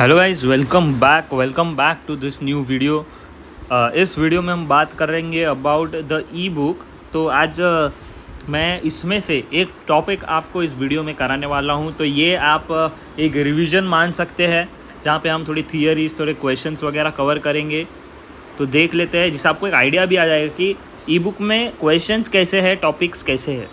Hello guys, welcome back to this new video. इस video में हम बात करेंगे अबाउट द ई बुक। तो आज मैं इसमें से एक टॉपिक आपको इस वीडियो में कराने वाला हूं। तो ये आप एक रिवीजन मान सकते हैं, जहां पे हम थोड़ी थियरीज, थोड़े क्वेश्चंस वगैरह कवर करेंगे। तो देख लेते हैं, जिससे आपको एक आइडिया भी आ जाएगा कि ई बुक में क्वेश्चंस कैसे है, टॉपिक्स कैसे है।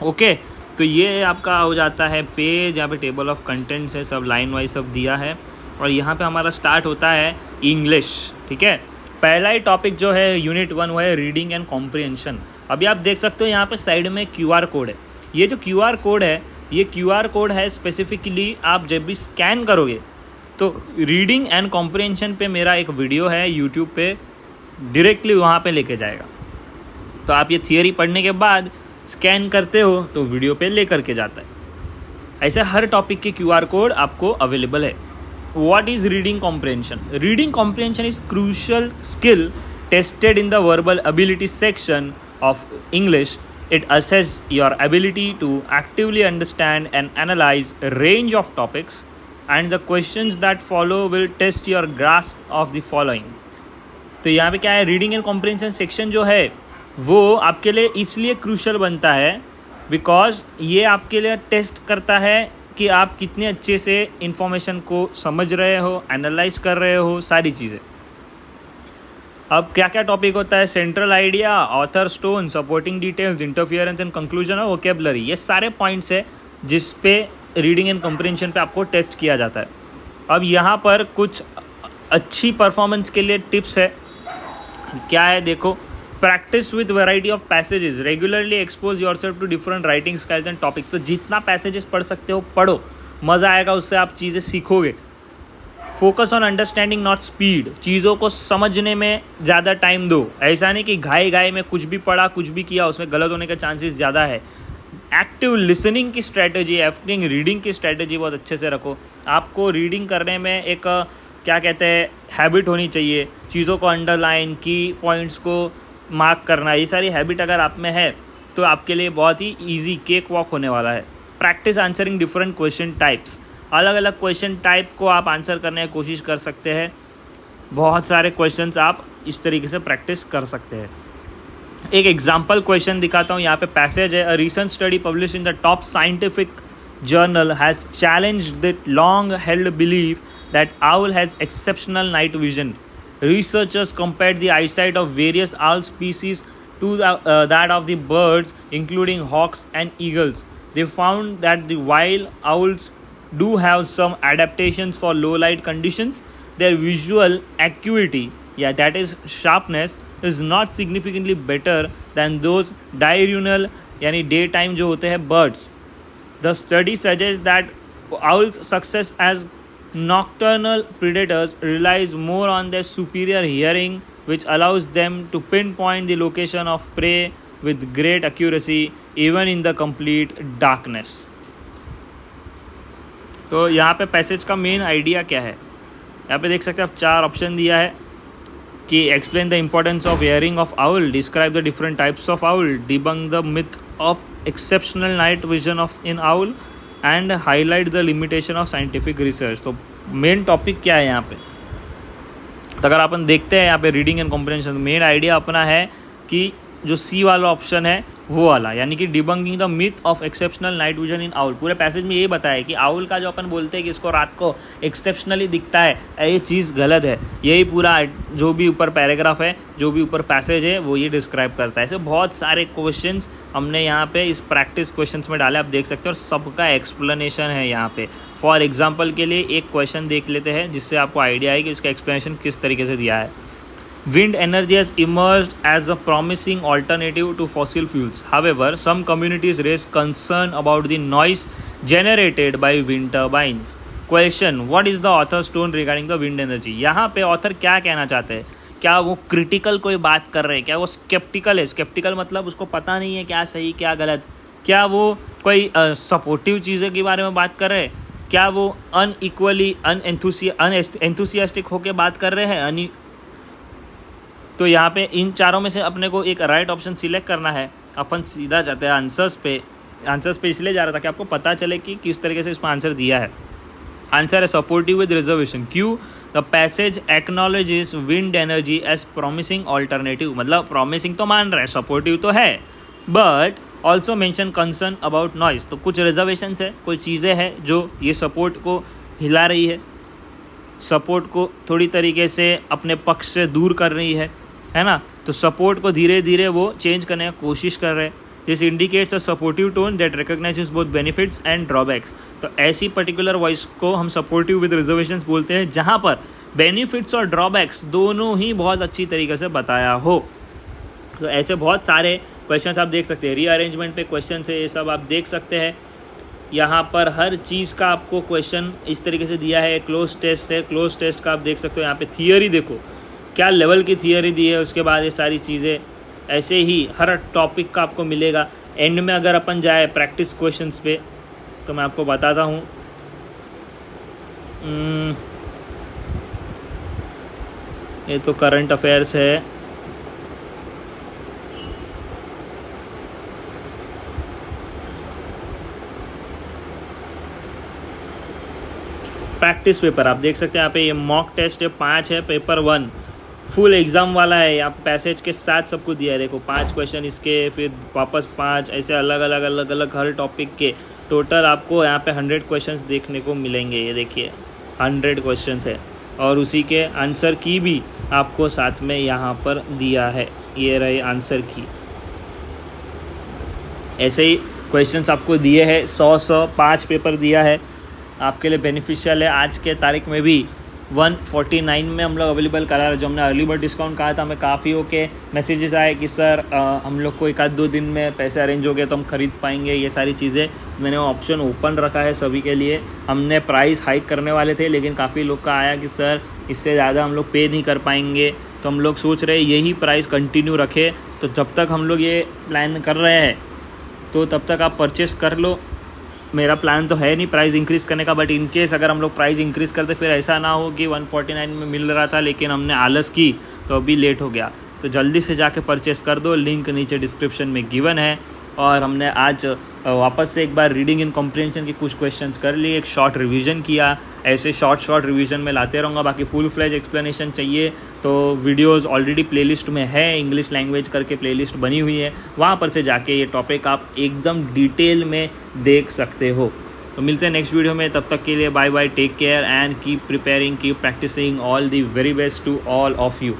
ओके, तो ये आपका हो जाता है पेज, यहाँ पे टेबल ऑफ कंटेंट्स है, सब लाइन वाइज सब दिया है। और यहाँ पे हमारा स्टार्ट होता है इंग्लिश। ठीक है, पहला ही टॉपिक जो है यूनिट 1 वो है रीडिंग एंड कॉम्प्रिहेंशन। अभी आप देख सकते हो यहाँ पे साइड में QR कोड है। ये जो QR कोड है, ये QR कोड है स्पेसिफिकली आप जब भी स्कैन करोगे तो रीडिंग एंड कॉम्प्रिहेंशन पे मेरा एक वीडियो है यूट्यूब पे, डायरेक्टली वहाँ पे लेके जाएगा। तो आप ये थियरी पढ़ने के बाद स्कैन करते हो तो वीडियो पे ले करके जाता है। ऐसे हर टॉपिक के QR कोड आपको अवेलेबल है। What is reading comprehension? Reading comprehension is crucial skill tested in the verbal ability section of English. It assess your ability to actively understand and analyze a range of topics, and the questions that follow will test your grasp of the following. तो यहाँ पे क्या है, reading and comprehension section जो है वो आपके लिए इसलिए क्रूशल बनता है बिकॉज ये आपके लिए टेस्ट करता है कि आप कितने अच्छे से इन्फॉर्मेशन को समझ रहे हो, एनालाइज कर रहे हो, सारी चीज़ें। अब क्या क्या टॉपिक होता है? Central idea, author stone, supporting details, interference and conclusion और वोकेबलरी। ये सारे पॉइंट्स है जिस पे रीडिंग एंड कॉम्प्रिहेंशन पे आपको टेस्ट किया जाता है। अब यहाँ पर कुछ अच्छी परफॉर्मेंस के लिए टिप्स है। क्या है देखो, practice with variety of passages, regularly expose yourself to different writing styles and topics. तो जितना पैसेजेस पढ़ सकते हो पढ़ो, मज़ा आएगा, उससे आप चीज़ें सीखोगे। Focus on understanding not speed, चीज़ों को समझने में ज़्यादा टाइम दो। ऐसा नहीं कि घाई में कुछ भी पढ़ा, कुछ भी किया, उसमें गलत होने के चांसेस ज़्यादा है। एक्टिव लिसनिंग की स्ट्रैटेजी, एक्टिव रीडिंग की स्ट्रैटेजी बहुत अच्छे से रखो। आपको रीडिंग करने में एक क्या कहते हैं हैबिट होनी चाहिए, चीज़ों को अंडरलाइन, की पॉइंट्स को मार्क करना, ये सारी हैबिट अगर आप में है तो आपके लिए बहुत ही ईजी केक वॉक होने वाला है। Practice answering different question types, अलग अलग क्वेश्चन टाइप को आप आंसर करने की कोशिश कर सकते हैं। बहुत सारे क्वेश्चंस आप इस तरीके से प्रैक्टिस कर सकते हैं। एक एग्जाम्पल क्वेश्चन दिखाता हूँ, यहाँ पे पैसेज है। A recent study publish in the top scientific journal has challenged the long held belief that owl has exceptional night vision. Researchers compared the eyesight of various owl species to that of the birds, including hawks and eagles. They found that the while owls do have some adaptations for low light conditions, their visual acuity, that is sharpness, is not significantly better than those diurnal यानी day time जो होते हैं birds. The study suggests that owls' success as nocturnal predators relies more on their superior hearing, which allows them to pinpoint the location of prey with great accuracy even in the complete darkness. तो यहाँ पे passage का main idea क्या है, यहाँ पे देख सकते हैं आप 4 ऑप्शन दिया है कि explain the importance of hearing of owl, describe the different types of owl, debunk the myth of exceptional night vision of in owl and highlight the limitation of scientific research. तो main topic क्या है यहाँ पे? तो अगर अपन देखते हैं यहाँ पे reading and comprehension, main idea अपना है कि जो सी वाला ऑप्शन है वो वाला, यानी कि debunking the myth of exceptional night vision in owl. पूरे पैसेज में ये बताया है कि आउल का जो अपन बोलते हैं कि इसको रात को एक्सेप्शनली दिखता है, ये चीज़ गलत है। यही पूरा जो भी ऊपर पैराग्राफ है, जो भी ऊपर पैसेज है, वो ये डिस्क्राइब करता है। ऐसे बहुत सारे क्वेश्चंस हमने यहाँ पे इस प्रैक्टिस क्वेश्चंस में डाले, आप देख सकते हो, और सबका एक्सप्लेनेशन है यहाँ पे। फॉर एग्जाम्पल के लिए एक क्वेश्चन देख लेते हैं जिससे आपको आइडिया है कि इसका एक्सप्लेनेशन किस तरीके से दिया है। Wind energy has emerged as a promising alternative to fossil fuels. However, some communities raise concern about the noise generated by wind turbines. Question: What is the author's tone regarding the wind energy? यहाँ पे author क्या कहना चाहते हैं? क्या वो critical कोई बात कर रहे हैं? क्या वो स्केप्टिकल है? स्केप्टिकल मतलब उसको पता नहीं है क्या सही क्या गलत। क्या वो कोई सपोर्टिव चीज़ों के बारे में बात कर रहे हैं? क्या वो अनइक्वली अनएंथुसियास्टिक होकर बात कर रहे हैं? तो यहाँ पे इन चारों में से अपने को एक राइट ऑप्शन सिलेक्ट करना है। अपन सीधा जाते हैं आंसर्स पे इसलिए जा रहा था कि आपको पता चले कि किस तरीके से इसमें आंसर दिया है। आंसर है सपोर्टिव विद रिजर्वेशन। क्यों? The passage acknowledges wind energy as promising alternative, मतलब प्रॉमिसिंग तो मान रहा है, सपोर्टिव तो है, but also mention concern about noise. तो कुछ रिजर्वेशंस है, कुछ चीज़ें हैं जो ये सपोर्ट को हिला रही है, सपोर्ट को थोड़ी तरीके से अपने पक्ष से दूर कर रही है ना। तो सपोर्ट को धीरे धीरे वो चेंज करने की कोशिश कर रहे हैं। This indicates a supportive tone that recognises both benefits and drawbacks. तो ऐसी पर्टिकुलर वॉइस को हम सपोर्टिव विद रिजर्वेशंस बोलते हैं, जहाँ पर बेनिफिट्स और ड्रॉबैक्स दोनों ही बहुत अच्छी तरीके से बताया हो। तो ऐसे बहुत सारे क्वेश्चंस आप देख सकते हैं, रीअरेंजमेंट पे क्वेश्चन है, ये सब आप देख सकते हैं। यहाँ पर हर चीज़ का आपको क्वेश्चन इस तरीके से दिया है। क्लोज टेस्ट है, क्लोज टेस्ट का आप देख सकते हो। यहाँ पे थियरी देखो क्या लेवल की थियरी दी है, उसके बाद ये सारी चीज़ें ऐसे ही हर टॉपिक का आपको मिलेगा। एंड में अगर अपन जाए प्रैक्टिस क्वेश्चंस पे तो मैं आपको बताता हूँ। ये तो करंट अफेयर्स है, प्रैक्टिस पेपर आप देख सकते हैं। यहाँ पे ये मॉक टेस्ट है, 5 है, पेपर 1 फुल एग्ज़ाम वाला है। यहाँ पैसेज के साथ सबको दिया है, देखो 5 क्वेश्चन इसके, फिर वापस 5, ऐसे अलग अलग हर टॉपिक के टोटल आपको यहाँ पे 100 क्वेश्चंस देखने को मिलेंगे। ये देखिए 100 क्वेश्चंस है, और उसी के आंसर की भी आपको साथ में यहाँ पर दिया है। ये रहे आंसर की, ऐसे ही क्वेश्चंस आपको दिए हैं। 100 5 पेपर दिया है, आपके लिए बेनिफिशियल है। आज के तारीख में भी 149 में हम लोग अवेलेबल करा रहे हैं। जो हमने अर्ली बर्ड डिस्काउंट कहा था, हमें काफ़ी ओके मैसेजेस आए कि सर हम लोग को 1-2 दिन में पैसे अरेंज हो गए तो हम ख़रीद पाएंगे। ये सारी चीज़ें मैंने ऑप्शन ओपन रखा है सभी के लिए। हमने प्राइस हाइक करने वाले थे, लेकिन काफ़ी लोग का आया कि सर इससे ज़्यादा हम लोग पे नहीं कर पाएंगे, तो हम लोग सोच रहे हैं यही प्राइस कंटिन्यू रखें। तो जब तक हम लोग ये प्लान कर रहे हैं तो तब तक आप परचेस कर लो। मेरा प्लान तो है नहीं प्राइस इंक्रीज़ करने का, बट इन केस अगर हम लोग प्राइस इंक्रीज़ करते फिर ऐसा ना हो कि 149 में मिल रहा था लेकिन हमने आलस की तो अभी लेट हो गया। तो जल्दी से जाके परचेस कर दो, लिंक नीचे डिस्क्रिप्शन में गिवन है। और हमने आज वापस से एक बार रीडिंग एंड कॉम्प्रिहेंशन के कुछ क्वेश्चंस कर लिए, एक शॉर्ट रिवीजन किया। ऐसे शॉर्ट रिवीजन में लाते रहूँगा। बाकी फुल फ्लेज एक्सप्लेनेशन चाहिए तो वीडियोस ऑलरेडी प्लेलिस्ट में है, इंग्लिश लैंग्वेज करके प्लेलिस्ट बनी हुई है, वहाँ पर से जाके ये टॉपिक आप एकदम डिटेल में देख सकते हो। तो मिलते हैं नेक्स्ट वीडियो में, तब तक के लिए bye bye, take care and keep preparing, keep practising. All the very best to all of you.